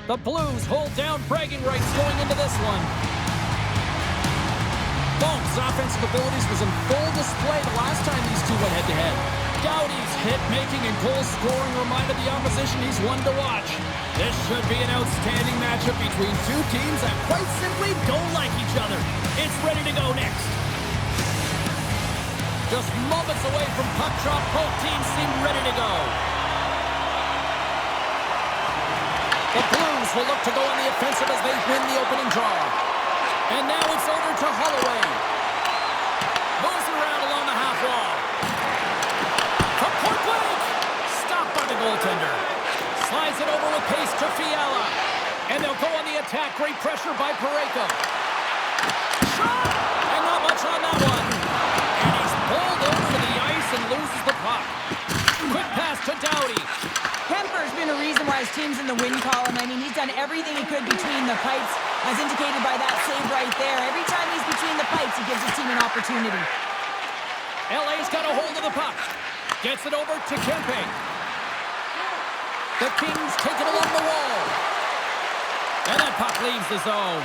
The Blues hold down bragging rights going into this one. Bones' offensive abilities was in full display the last time these two went head-to-head. Doughty's hit-making and goal-scoring reminded the opposition he's one to watch. This should be an outstanding matchup between two teams that quite simply don't like each other. It's ready to go next. Just moments away from puck drop, both teams seem ready to go. The Blues will look to go on the offensive as they win the opening draw. And now it's over to Holloway. Moves around along the half wall. From point blank. Stopped by the goaltender. Slides it over with pace to Fiala. And they'll go on the attack. Great pressure by Parayko. Shot! And not much on that one. And he's pulled over to the ice and loses the puck. Quick pass to Doughty. Kemper's been a reason why his team's in the win column. I mean, he's done everything he could between the pipes, as indicated by that save right there. Every time he's between the pipes, he gives his team an opportunity. LA's got a hold of the puck. Gets it over to Kempe. The Kings take it along the wall. And that puck leaves the zone.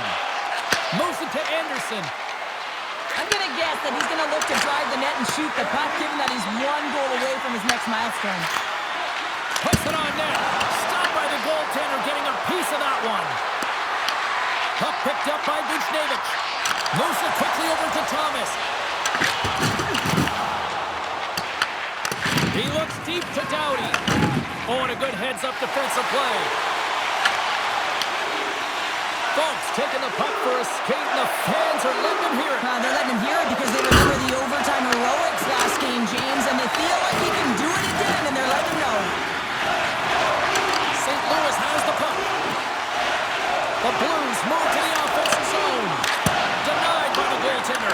Moves it to Anderson. I'm going to guess that he's going to look to drive the net and shoot the puck, given that he's one goal away from his next milestone. Puts it on net. Stopped by the goaltender, getting a piece of that one. Puck picked up by Buchnevich. Moves it quickly over to Thomas. He looks deep to Doughty. Oh, and a good heads-up defensive play. Folks taking the puck for a skate, and the fans are letting him hear it. They're letting him hear it because they remember the overtime heroics last game, James, and they feel like he can do it again, and they're letting him know. St. Louis has the puck. The Blues move to the offensive zone. Denied by the goaltender.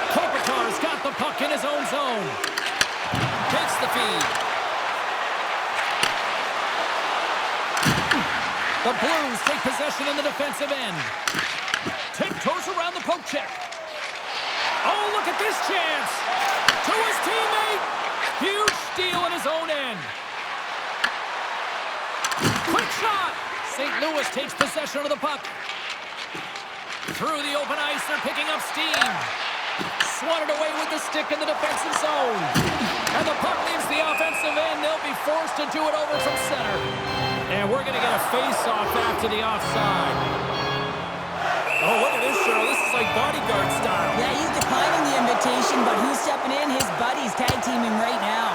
Kopitar's got the puck in his own zone. Takes the feed. The Blues take possession in the defensive end. Tiptoes around the poke check. Oh, look at this chance. To his teammate. Huge steal in his own end. Quick shot. St. Louis takes possession of the puck. Through the open ice, they're picking up steam. Swatted away with the stick in the defensive zone. And the puck leaves the offensive end. They'll be forced to do it over from center. And we're going to get a face-off after the offside. Oh, look at this, Cheryl. This is like bodyguard style. Yeah, he's declining the invitation, but who's stepping in? His buddies tag-teaming right now.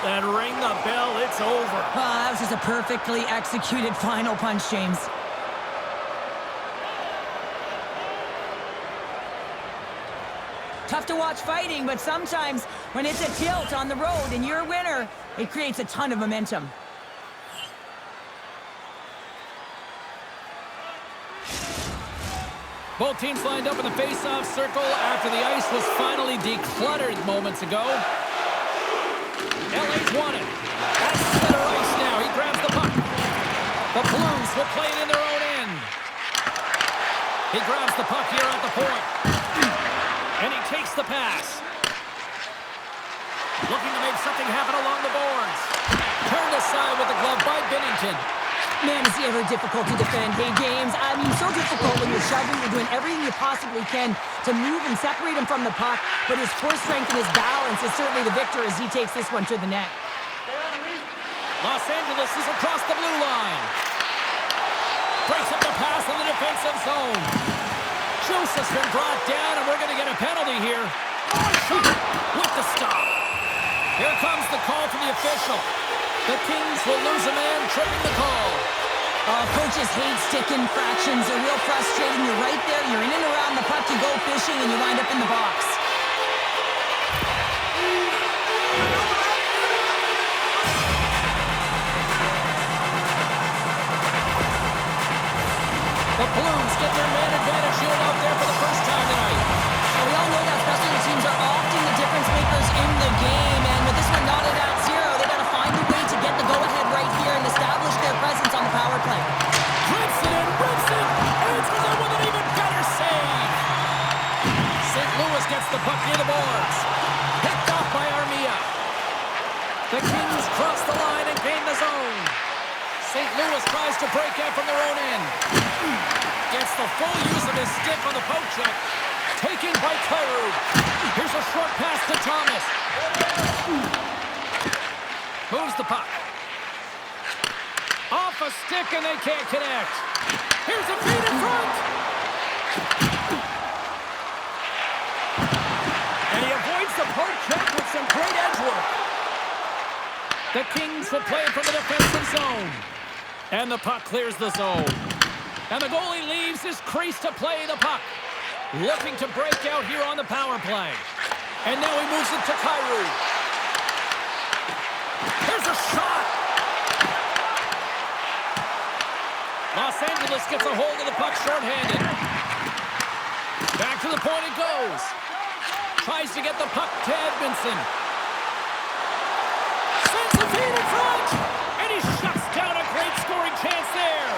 And ring the bell, it's over. That was just a perfectly executed final punch, James. Tough to watch fighting, but sometimes when it's a tilt on the road and you're a winner, it creates a ton of momentum. Both teams lined up in the face-off circle after the ice was finally decluttered moments ago. LA's won it. That's center ice now. He grabs the puck. The Blues will play it in their own end. He grabs the puck here at the point. And he takes the pass. Looking to make something happen along the boards. Turned aside with the glove by Binnington. Man, is he ever difficult to defend. Hey, James, I mean, so difficult when you're shoving, you're doing everything you possibly can to move and separate him from the puck, but his core strength and his balance is certainly the victor as he takes this one to the net. Los Angeles is across the blue line. Breaks up the pass in the defensive zone. Juice has been brought down, and we're going to get a penalty here. With the stop. Here comes the call from the official. The Kings will lose a man, tripping the call. Coaches hate stick infractions. They're real frustrating. You're right there. You're in and around the puck. You go fishing, and you wind up in the box. The Blues get their man advantage unit out there for the first time tonight. We all know that special teams are often the difference makers in the game, and with this one knotted at 0, they got to find a way to get the go-ahead right here and establish their presence on the power play. Rips it, answers it with an even better save. Lewis tries to break out from their own end. Gets the full use of his stick on the poke check. Taken by Kyrou. Here's a short pass to Thomas. Moves the puck. Off a stick and they can't connect. Here's a feed in front. And he avoids the poke check with some great edge work. The Kings will play it from the defensive zone. And the puck clears the zone. And the goalie leaves his crease to play the puck. Looking to break out here on the power play. And now he moves it to Kyrou. There's a shot. Los Angeles gets a hold of the puck shorthanded. Back to the point it goes. Tries to get the puck to Edmondson. Sends a feed in front. And he shuts down a great scoring chance there.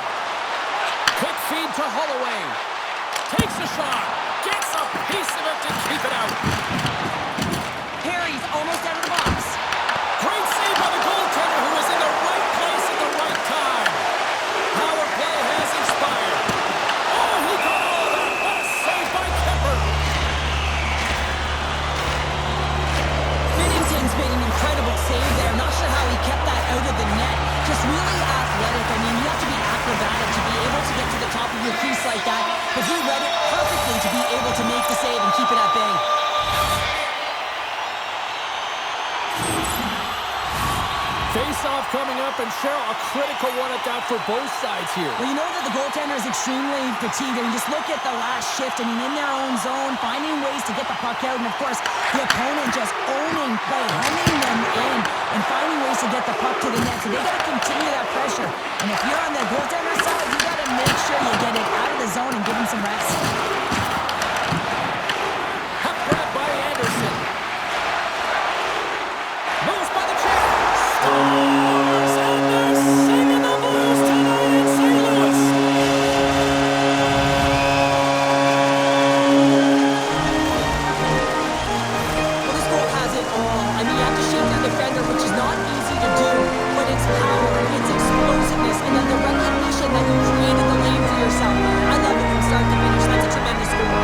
Quick feed to Holloway. Takes a shot. Gets a piece of it to keep it out. Perry's almost out of the box. Great save by the goaltender who was in the right place at the right time. Power play has expired. Oh, he got all of that. What a save by Kemper. Binnington's made an incredible save there. Not sure how he kept that out of the net. Just really athletic. I mean, you have to be acrobatic to be able to get to the top of your crease like that. But he read it perfectly to be able to make the save and keep it at bay. Face-off coming up, and Cheryl, a critical one at that for both sides here. Well, you know that the goaltender is extremely fatigued. I mean, just look at the last shift. I mean, in their own zone, finding ways to get the puck out. And, of course, the opponent just owning play, hemming them in, and finding ways to get the puck to the net. So they got to continue that pressure. And if you're on the goaltender side, you got to make sure you get it out of the zone and give him some rest. Puck grab by Anderson. Moves by the chair. Stars, and they're singing the blues tonight in St. Louis. Well, this goal has it all. I mean, you have to shake your defender, which is not easy to do, but it's power, it's explosiveness, and then the recognition that you created the lane for yourself. I love it from start to finish. That's a tremendous goal.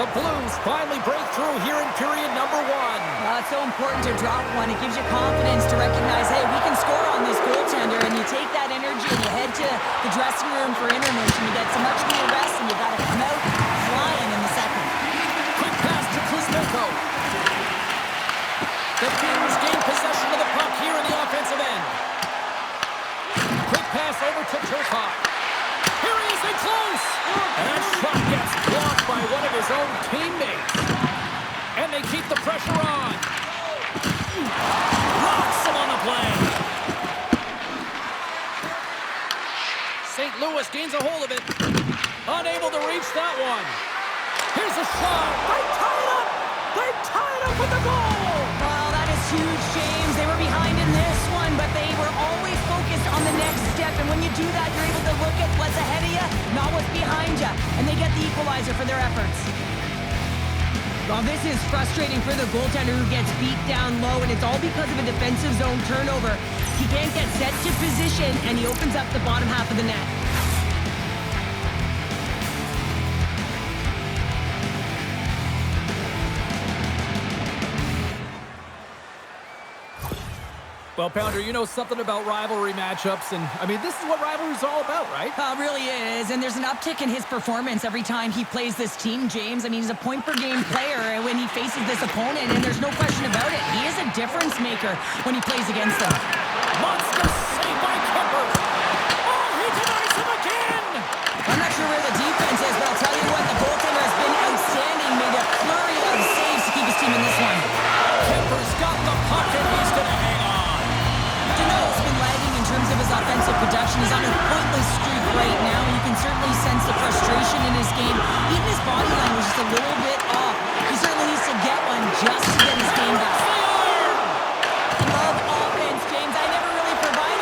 The Blues finally break through here in period number one. It's so important to drop one. It gives you confidence to recognize, hey, we can score on this goaltender, and you take that energy and you head to the dressing room for intermission. You get some much needed rest, and you got to come out flying in the second. Quick pass to Kuzmenko. The Kings gain possession of the puck here in the offensive end. Quick pass over to Turcotte. Here he is in close. And that shot gets blocked by one of his own teammates. And they keep the pressure on. Rocks him on the play. St. Louis gains a hold of it. Unable to reach that one. Here's a shot. They tie it up. They tie it up with the goal. Wow, that is huge, James. They were behind in this one, but they were always focused on the next step. And when you do that, you're able to look at what's ahead of you, not what's behind you. And they get the equalizer for their efforts. Well, this is frustrating for the goaltender who gets beat down low, and it's all because of a defensive zone turnover. He can't get set to position, and he opens up the bottom half of the net. Well, Pounder, you know something about rivalry matchups, and, I mean, this is what rivalry's all about, right? It really is, and there's an uptick in his performance every time he plays this team, James. I mean, he's a point-per-game player when he faces this opponent, and there's no question about it. He is a difference maker when he plays against them. Monster save by Kemper. Oh, he denies him again. I'm not sure where the defense is, but I'll tell you what, the goaltender has been outstanding, made a flurry of saves to keep his team in this one. Kemper's got the puck, and he's going to hang on. Danault's been lagging in terms of his offensive production. He's on a pointless streak right now. You can certainly sense the frustration in his game. Even his body language is just a little bit off. He certainly needs to get one just to get his game back. Love offense, James. I never really provided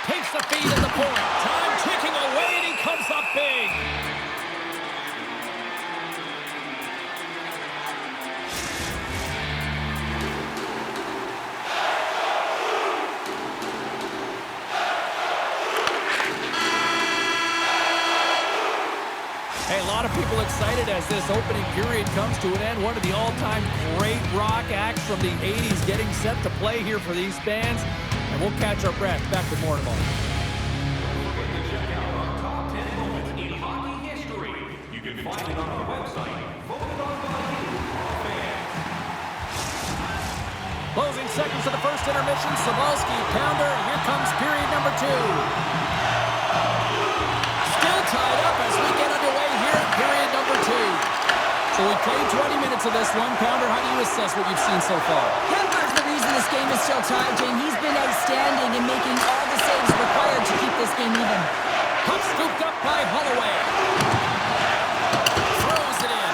takes the feed at the point. Time ticking away, and he comes up big. Hey, a lot of people excited as this opening period comes to an end. One of the all-time great rock acts from the 80s getting set to play here for these fans. And we'll catch our breath. Back with more tomorrow. Check out our top 10 moments in hockey history. You can find it on our website. Voted on by you, our fans. Closing seconds of the first intermission. Sabalski, pounder. Here comes period number 2. Still tied up as we get underway here in period number 2. So we played 20 minutes of this one. Pounder, how do you assess what you've seen so far? Kemper's the reason this game is still tied, Jane. He's been outstanding in making all the saves required to keep this game even. Puck scooped up by Holloway. Throws it in.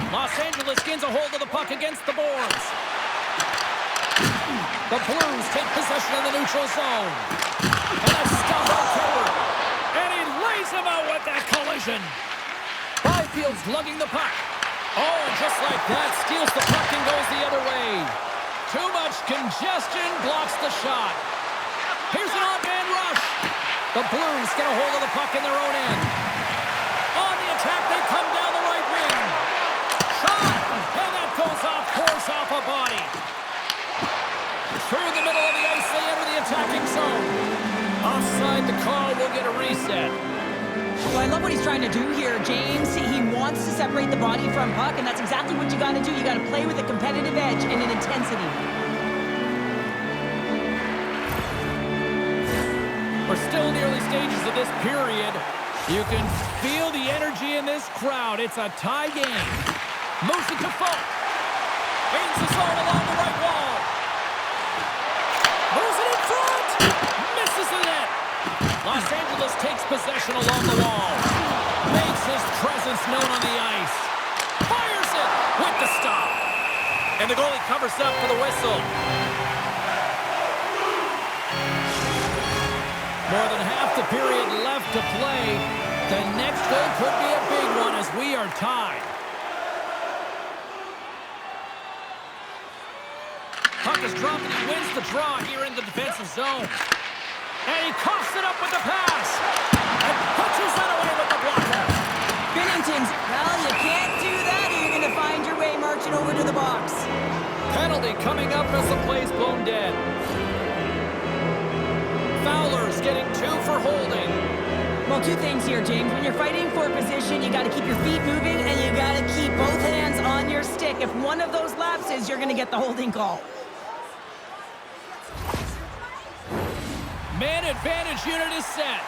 Los Angeles gains a hold of the puck against the boards. The Blues take possession of the neutral zone. And a stop on Kemper. And he lays him out with that collision. Byfield's lugging the puck. Oh, just like that, steals the puck and goes the other way. Too much congestion blocks the shot. Here's an odd-man rush. The Blues get a hold of the puck in their own end. On the attack, they come down the right wing. Shot, and that goes off, course off a body. Through the middle of the ice, they enter the attacking zone. Offside, the call will get a reset. Well, I love what he's trying to do here, James. He wants to separate the body from puck, and that's exactly what you got to do. You got to play with a competitive edge and an intensity. We're still in the early stages of this period. You can feel the energy in this crowd. It's a tie game. Moves it to Folk. Gains the zone along the right wall. Moves it in front. Misses the net. Los Angeles takes possession along the wall. Makes his presence known on the ice. Fires it with the stop. And the goalie covers up for the whistle. More than half the period left to play. The next goal could be a big one as we are tied. Puck is dropped and he wins the draw here in the defensive zone. And he coughs it up with the pass. And punches that away with the blocker. Binnington's, well, you can't do that or you're going to find your way marching over to the box. Penalty coming up as the play's blown dead. Fowler's getting 2 for holding. Well, 2 things here, James. When you're fighting for a position, you got to keep your feet moving and you got to keep both hands on your stick. If one of those lapses, you're going to get the holding call. Man advantage unit is set.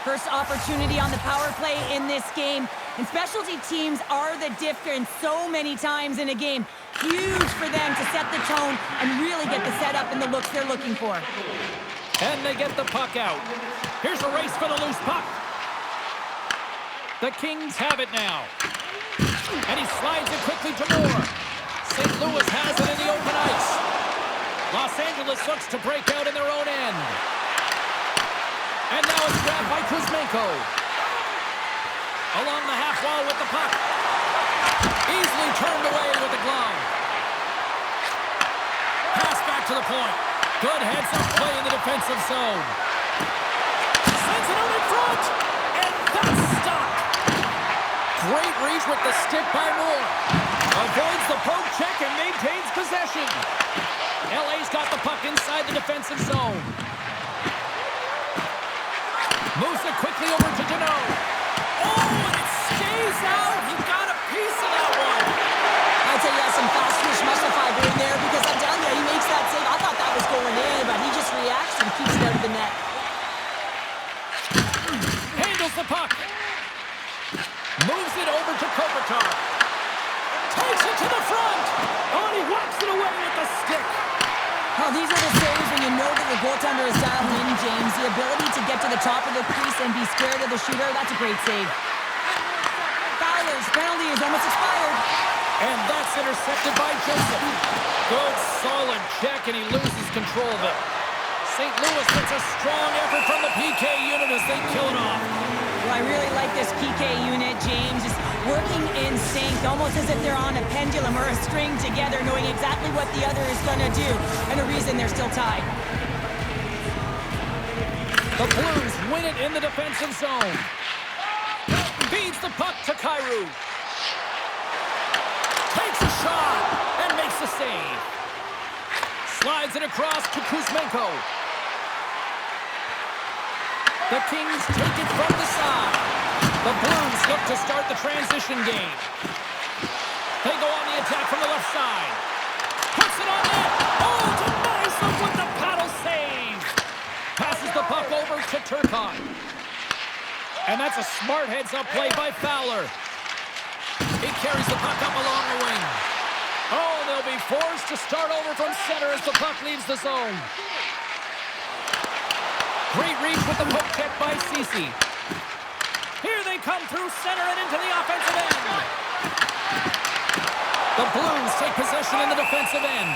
First opportunity on the power play in this game. And specialty teams are the difference so many times in a game. Huge for them to set the tone and really get the setup and the looks they're looking for. And they get the puck out. Here's a race for the loose puck. The Kings have it now. And he slides it quickly to Moore. St. Louis has it in the open ice. Los Angeles looks to break out in their own end. And now it's grabbed by Kuzmenko. Along the half wall with the puck. Easily turned away with the glove. Pass back to the point. Good heads-up play in the defensive zone. Sends it out in front. And that's stopped. Great reach with the stick by Moore. Avoids the poke check and maintains possession. LA's got the puck inside the defensive zone. Moves it quickly over to Deneau. Oh, and it stays out. He got a piece of that one. I'd say, yeah, some fast switch muscle fiber in there because I'm telling you, he makes that save. I thought that was going in, but he just reacts and keeps it out of the net. Handles the puck. Moves it over to Kopitar. Takes it to the front. Oh, and he whacks it away with the stick. Well, these are the saves when you know that your goaltender is dialed in, James. The ability to get to the top of the crease and be scared of the shooter, that's a great save. Fowler's penalty is almost expired. And that's intercepted by Joseph. Good, solid check, and he loses control of it. St. Louis gets a strong effort from the PK unit as they kill it off. Well, I really like this PK unit, James. Just working in sync, almost as if they're on a pendulum or a string together, knowing exactly what the other is going to do, and the reason they're still tied. The Blues win it in the defensive zone. Feeds the puck to Kyrou. Takes a shot and makes the save. Slides it across to Kuzmenko. The Kings take it from the side. The Blues look to start the transition game. They go on the attack from the left side. Puts it on net. Oh, denies them with the paddle save. Passes the puck over to Turcotte. And that's a smart heads-up play by Fowler. He carries the puck up along the wing. Oh, they'll be forced to start over from center as the puck leaves the zone. Great reach with the poke check by Ceci. Here they come through center and into the offensive end. The Blues take possession in the defensive end.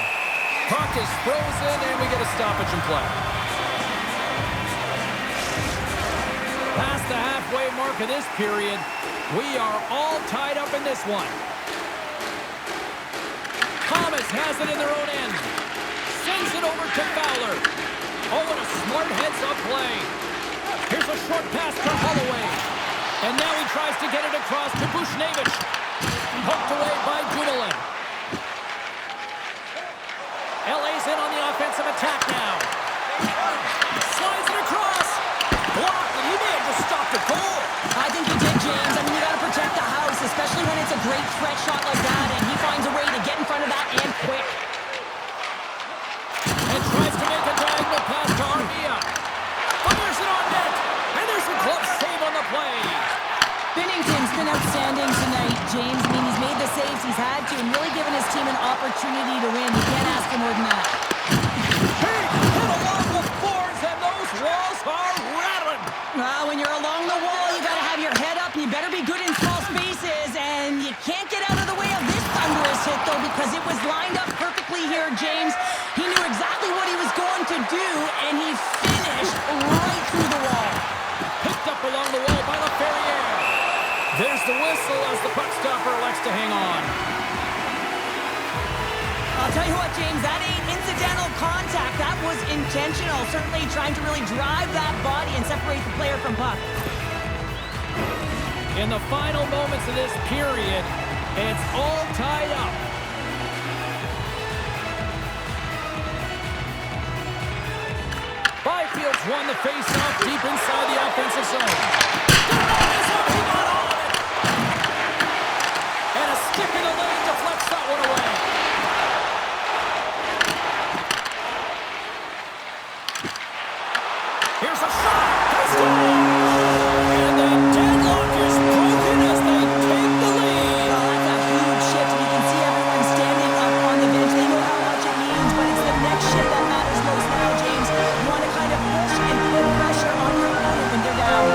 Puck is frozen and we get a stoppage in play. Past the halfway mark of this period, we are all tied up in this one. Thomas has it in their own end. Sends it over to Fowler. Oh, what a smart heads-up play. Here's a short pass to Holloway. And now he tries to get it across to Bushnevich. Poked away by Dumoulin. LA's in on the offensive attack now. Slides it across. Blocked, and he may have just stopped a goal. I think he did, James. I mean, you got to protect the house, especially when it's a great threat shot like that, and he finds a way to get in front of that and quick. And tries to make a diagonal pass to Armia. Fires it on net, and there's a glove save on the play. Binnington's been outstanding tonight, James. I mean, he's made the saves he's had to and really given his team an opportunity to win. You can't ask for more than that. Hey, hit along the boards, and those walls are rattling. When you're along the wall, you got to have your head up, and you better be good in small spaces, and you can't get out of the way of this thunderous hit, though, because it was lined up perfectly here, James. He knew exactly what he was going to do, and he finished right through the wall. Picked up along the wall by LaFerriere. There's the whistle as the puck stopper elects to hang on. I'll tell you what, James, that ain't incidental contact. That was intentional. Certainly trying to really drive that body and separate the player from puck. In the final moments of this period, it's all tied up. Byfield's won the face-off deep inside the offensive zone. He got all of it. And a stick in the lane deflects that one away. Here's a shot. And the deadlock is broken as they take the lead. Oh, that's a huge shift. You can see everyone standing up on the bench. They know how much it means, but it's the next shift that matters most now, James. You want to kind of push and put pressure on your opponent when they're down.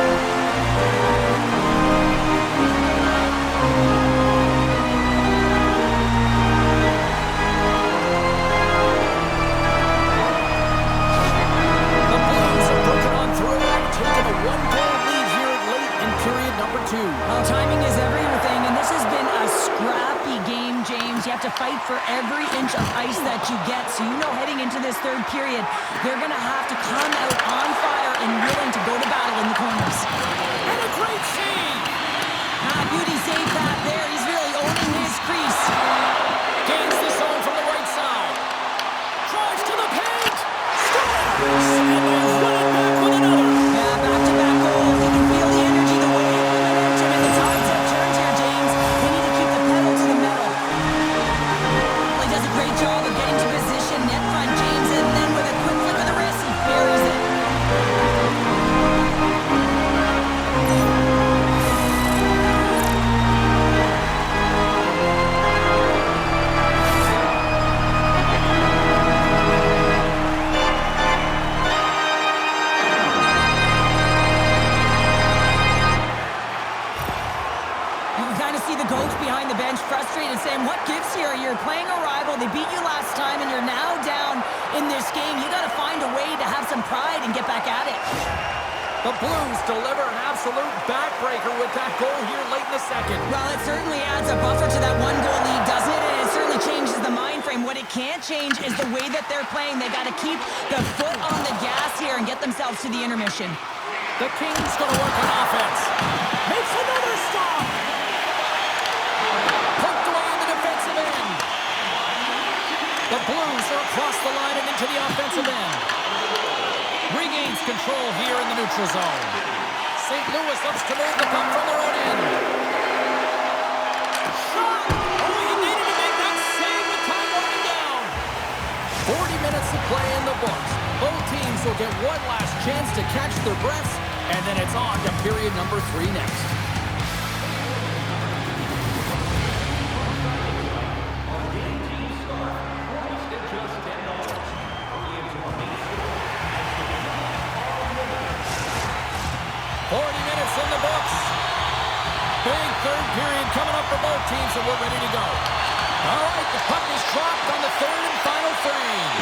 The Blues are broken on through, taking a one-goal lead here late in period number 2. Well, timing is everything, and this has been a scrappy game, James. You have to fight for every inch of ice that you get, so you know heading into this third period, they're going to have to come out on fire and willing to go to battle in the corners. And a great save! Beauty saved that there. He's really owning his crease. Gains the zone from the right side. Drives to the paint! Scores! And they run it back with another! Yeah, back-to-back goals. You can feel the energy, the wave, the momentum, and the tides have turned here, James. They need to keep the pedal to the metal. Well, he does a great job of getting to position net front, James, and then with a quick flick of the wrist, he buries it. gives here. You're playing a rival. They beat you last time, and you're now down in this game. You got to find a way to have some pride and get back at it. The Blues deliver an absolute backbreaker with that goal here late in the second. Well, it certainly adds a buffer to that one-goal lead, doesn't it? And it certainly changes the mind frame. What it can't change is the way that they're playing. They got to keep the foot on the gas here and get themselves to the intermission. The Kings going to work on offense. Makes another stop. Poked away in the defensive end. The Blues are across the line and into the offensive end. Regains control here in the neutral zone. St. Louis looks to move the puck from their own end. Shot! Oh, he needed to make that save with time running down. 40 minutes to play in the books. Both teams will get one last chance to catch their breaths, and then it's on to period number 3 next. In the books. Big third period coming up for both teams, and we're ready to go. All right, the puck is dropped on the third and final frame.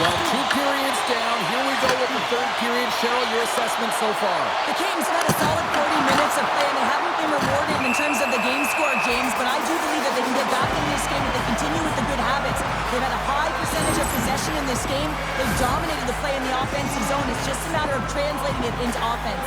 Well, 2 periods down. Here we go with the third period. Cheryl, your assessment so far? The Kings have had a solid 40 minutes of play, and they haven't been rewarded in terms of the game score, James, but I do believe that they can get back in this game if they continue with the good habits. They've had a high percentage of possession in this game. They've dominated the play in the offensive zone. It's just a matter of translating it into offense.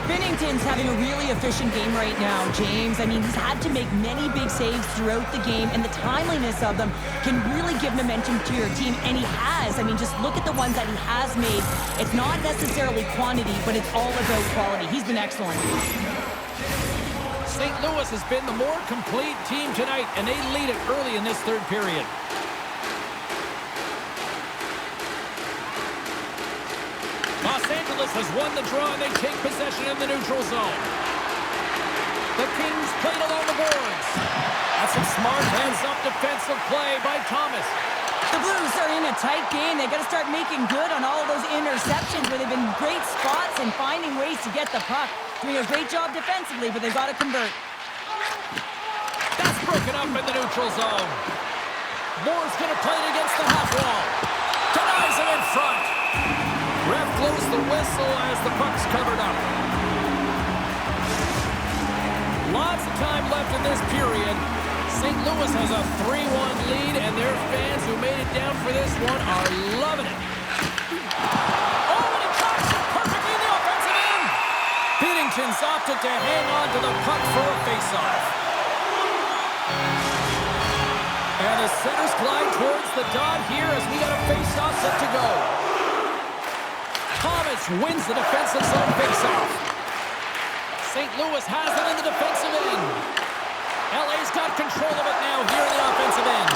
Binnington's having a really efficient game right now, James. I mean, he's had to make many big saves throughout the game, and the timeliness of them can really give momentum to your team, and he has. I mean, just look at the ones that he has made. It's not necessarily quantity, but it's all about quality. He's been excellent. St. Louis has been the more complete team tonight, and they lead it early in this third period. Los Angeles has won the draw, and they take possession in the neutral zone. The Kings played along the boards. That's some smart hands-up defensive play by Thomas. The Blues are in a tight game. They got to start making good on all of those interceptions where they've been great spots and finding ways to get the puck. Doing a great job defensively, but they've got to convert. That's broken up in the neutral zone. Moore's going to play it against the half wall. Denies it in front. Ref blows the whistle as the puck's covered up. Lots of time left in this period. St. Louis has a 3-1 lead, and their fans who made it down for this one are loving it. Oh, and he tracks it perfectly in the offensive end. Binnington's opted to hang on to the puck for a faceoff. And the centers glide towards the dot here as we got a faceoff set to go. Thomas wins the defensive zone faceoff. St. Louis has it in the defensive end. LA's got control of it now here in the offensive end.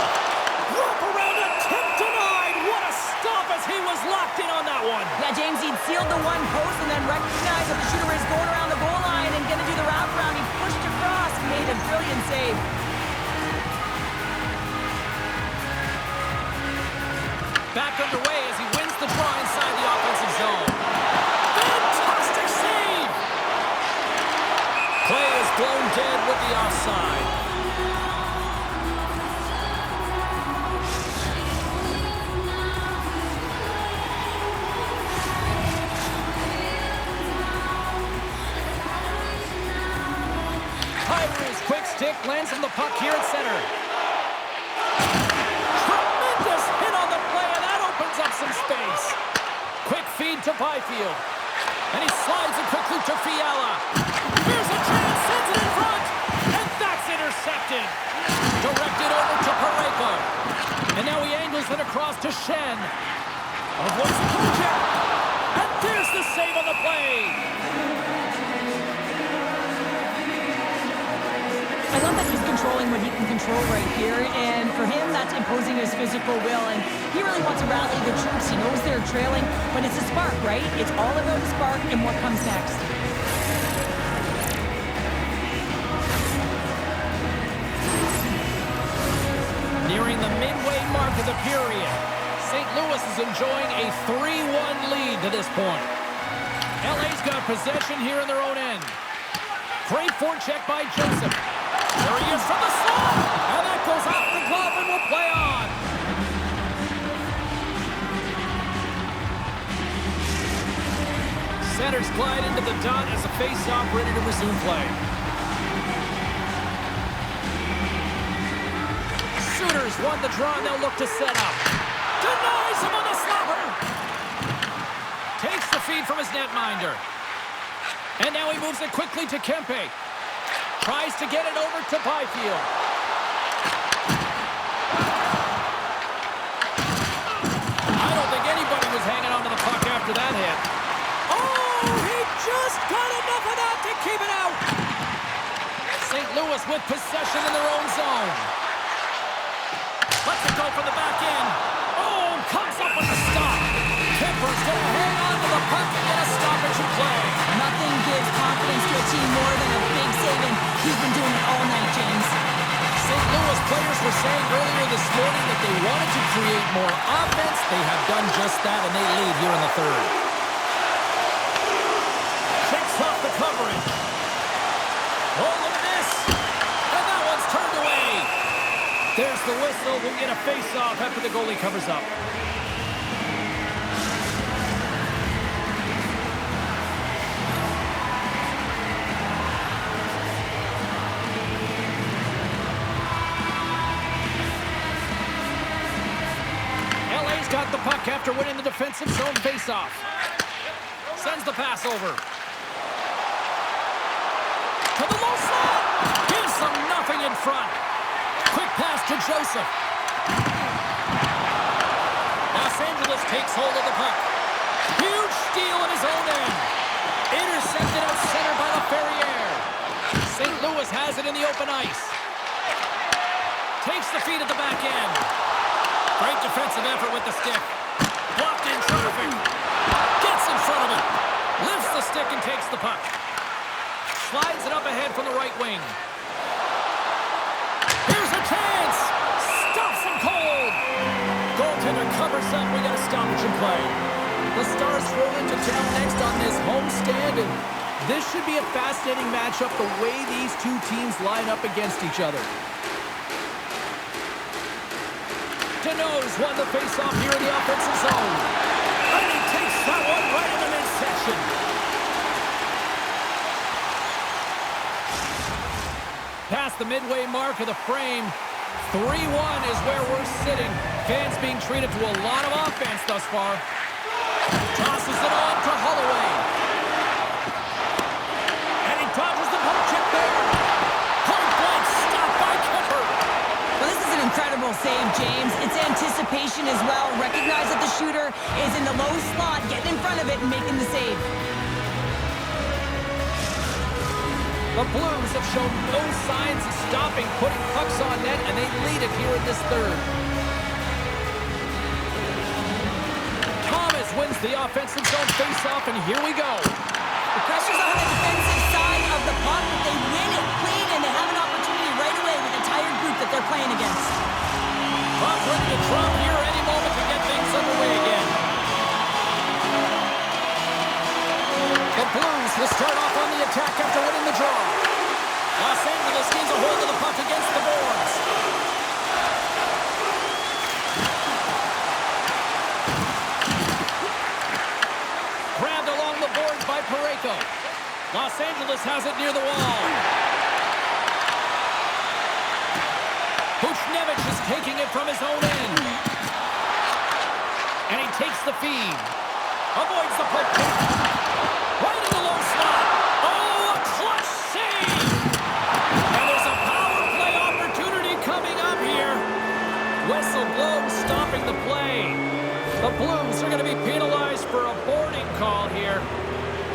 Wrap around attempt denied. What a stop as he was locked in on that one. Yeah, James, he'd sealed the one post and then recognized that the shooter is going around the goal line and going to do the wraparound. He pushed across and made a brilliant save. Back underway as he wins the draw inside the offensive zone. Fantastic save! Play is blown dead with the offside. Hyber's quick stick lands on the puck here at center. Tremendous hit on the play, and that opens up some space. Quick feed to Byfield. And he slides it quickly to Fiala. Here's a chance, sends it in front, and that's intercepted. Directed over to Pareko. And now he angles it across to Shen. Avoids the check. And there's the save on the play. I love that he's controlling what he can control right here, and for him, that's imposing his physical will, and he really wants to rally the troops. He knows they're trailing, but it's a spark, right? It's all about the spark and what comes next. Nearing the midway mark of the period, St. Louis is enjoying a 3-1 lead to this point. LA's got possession here in their own end. Great forecheck by Joseph. There he is from the slot, and that goes off the glove and will play on. Centers glide into the dot as a face-off ready to resume play. Sooners won the draw and they'll look to set up. Denies him on the slobber. Takes the feed from his netminder. And now he moves it quickly to Kempe. Tries to get it over to Byfield. I don't think anybody was hanging on to the puck after that hit. Oh, he just got enough of that to keep it out. St. Louis with possession in their own zone. Lets it go from the back end. Oh, comes up with the stop. Kemper's going to hang on to the puck and get a stoppage in play. Nothing gives confidence to a team more than a big save, and he's been doing it all night, James. St. Louis players were saying earlier this morning that they wanted to create more offense. They have done just that, and they lead here in the third. Checks off the coverage. Oh, look at this. And that one's turned away. There's the whistle. We'll get a face-off after the goalie covers up. LA's got the puck after winning the defensive zone face-off. Sends the pass over. To the low slot. Gives them nothing in front. Quick pass to Joseph. Los Angeles takes hold of the puck. Huge steal in his own end. Intercepted out center by LaFerriere. St. Louis has it in the open ice. Takes the feed at the back end. Great defensive effort with the stick. Blocked in traffic. Gets in front of it. Lifts the stick and takes the puck. Slides it up ahead from the right wing. Here's a chance. Stops him cold. Goaltender covers up. We got a stoppage in play. The Stars roll into town next on this homestand, and this should be a fascinating matchup the way these two teams line up against each other. Deno's won the face-off here in the offensive zone. And he takes that one right in the midsection. Past the midway mark of the frame, 3-1 is where we're sitting. Fans being treated to a lot of offense thus far. Tosses it on to Holloway. And he dodges the poke check there. Point blank stopped by Kemper. Well, this is an incredible save, James. It's anticipation as well. Recognize that the shooter is in the low slot, getting in front of it and making the save. The Blues have shown no signs of stopping, putting pucks on net, and they lead it here in this third. Thomas wins the offensive zone faceoff, and here we go. The pressure's on the defensive side of the puck, but they win it clean, and they have an opportunity right away with a tired group that they're playing against. Puck ready to drop here any moment to get things underway again. The Blues will start off on the attack after winning the draw. Los Angeles gains a hold of the puck against the boards. Grabbed along the boards by Parayko. Los Angeles has it near the wall. Buchnevich is taking it from his own end. And he takes the feed. Avoids the poke check. Right in the low slot. Oh, a clutch save! And there's a power play opportunity coming up here. Whistle blows, stopping the play. The Blues are going to be penalized for a boarding call here.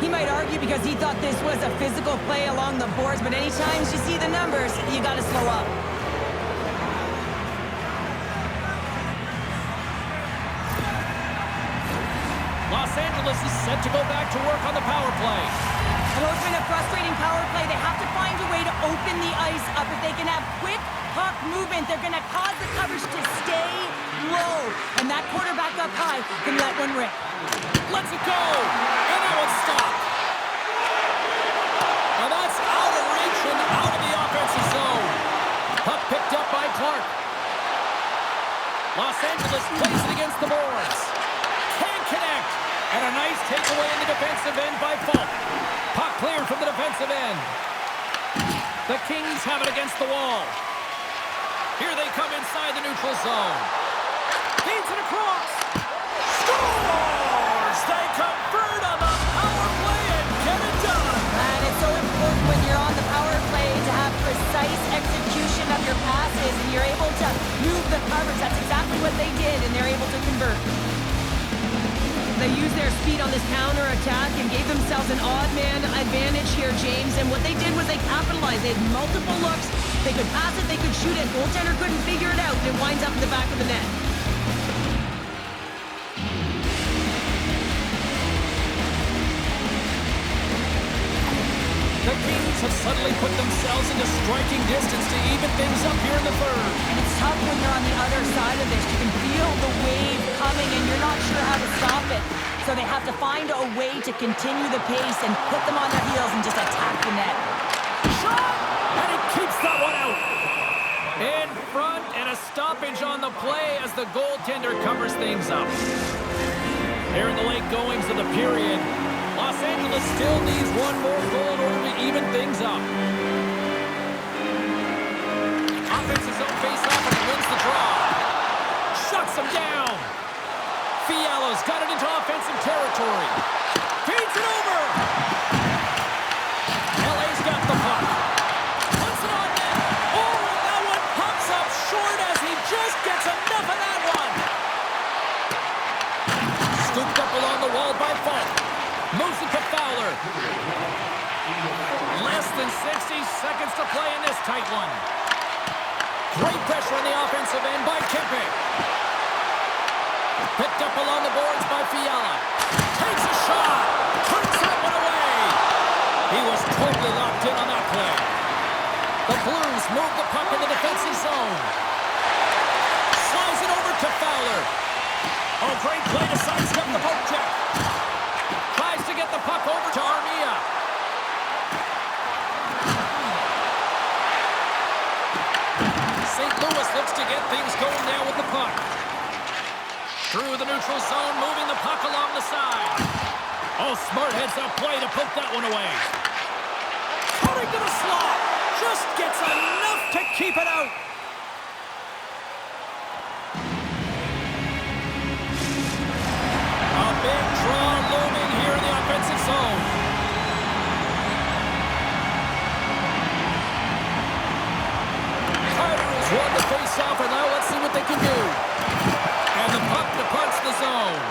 He might argue because he thought this was a physical play along the boards, but anytime you see the numbers, you got to slow up. Los Angeles is set to go back to work on the power play. Although it's been a frustrating power play, they have to find a way to open the ice up. If they can have quick puck movement, they're going to cause the coverage to stay low. And that quarterback up high can let one rip. Lets it go. And that one's stopped. Now that's out of reach and out of the offensive zone. Puck picked up by Clark. Los Angeles plays it against the boards. Can't connect. And a nice takeaway in the defensive end by Falk. Puck cleared from the defensive end. The Kings have it against the wall. Here they come inside the neutral zone. Feeds it across. Scores! They convert on the power play and get it done. And it's so important when you're on the power play to have precise execution of your passes and you're able to move the coverage. That's exactly what they did, and they're able to convert. They used their speed on this counter-attack and gave themselves an odd-man advantage here, James. And what they did was they capitalized. They had multiple looks. They could pass it, they could shoot it. Goaltender couldn't figure it out, and it winds up in the back of the net. The Kings have suddenly put themselves into striking distance to even things up here in the third. And it's tough when you're on the other side of this. You can feel the wave coming, and you're not sure how to stop it. So they have to find a way to continue the pace and put them on their heels and just attack the net. Shot! And he keeps that one out. In front, and a stoppage on the play as the goaltender covers things up. Here in the late goings of the period, Los Angeles still needs one more goal in order to even things up. Offensive zone face-off, and he wins the draw. Shuts him down. Fiala's got it into offensive territory. Feeds it over. LA's got the puck. Puts it on net. Oh, and that one pops up short as he just gets enough of that one. Scooped up along the wall by Falk. Moves it to Fowler. Less than 60 seconds to play in this tight one. Great pressure on the offensive end by Kempe. Picked up along the boards by Fiala. Takes a shot. Turns that one away. He was totally locked in on that play. The Blues move the puck in the defensive zone. Slides it over to Fowler. Oh, great play to sidestep the poke check. Tries to get the puck over to Armia. St. Louis looks to get things going now with the puck. Through the neutral zone, moving the puck along the side. Oh, smart heads-up play to poke that one away. Cutting to the slot. Just gets enough to keep it out. A big draw looming here in the offensive zone. Tigers won the face-off, and now let's see what they can do. And the puck departs the zone.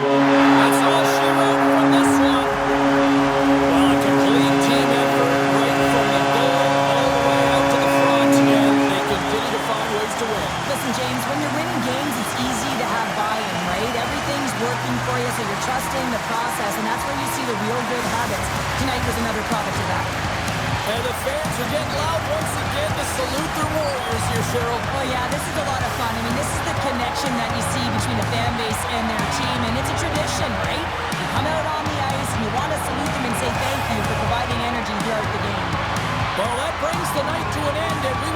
That's all she wrote from this one. Well, a complete team effort right from the goal all the way out to the front, and they continue to find ways to win. Listen, James, when you're winning games, it's easy to have buy-in, right? Everything's working for you, so you're trusting the process, and that's where you see the real good habits. Tonight was another product of that. And the fans are getting loud once again to salute their Warriors here, Cheryl. Oh, yeah, this is a lot of fun. I mean, this is the connection that you see between the fan base and their team, and it's a tradition, right? You come out on the ice, and you want to salute them and say thank you for providing energy throughout the game. Well, that brings the night to an end, and we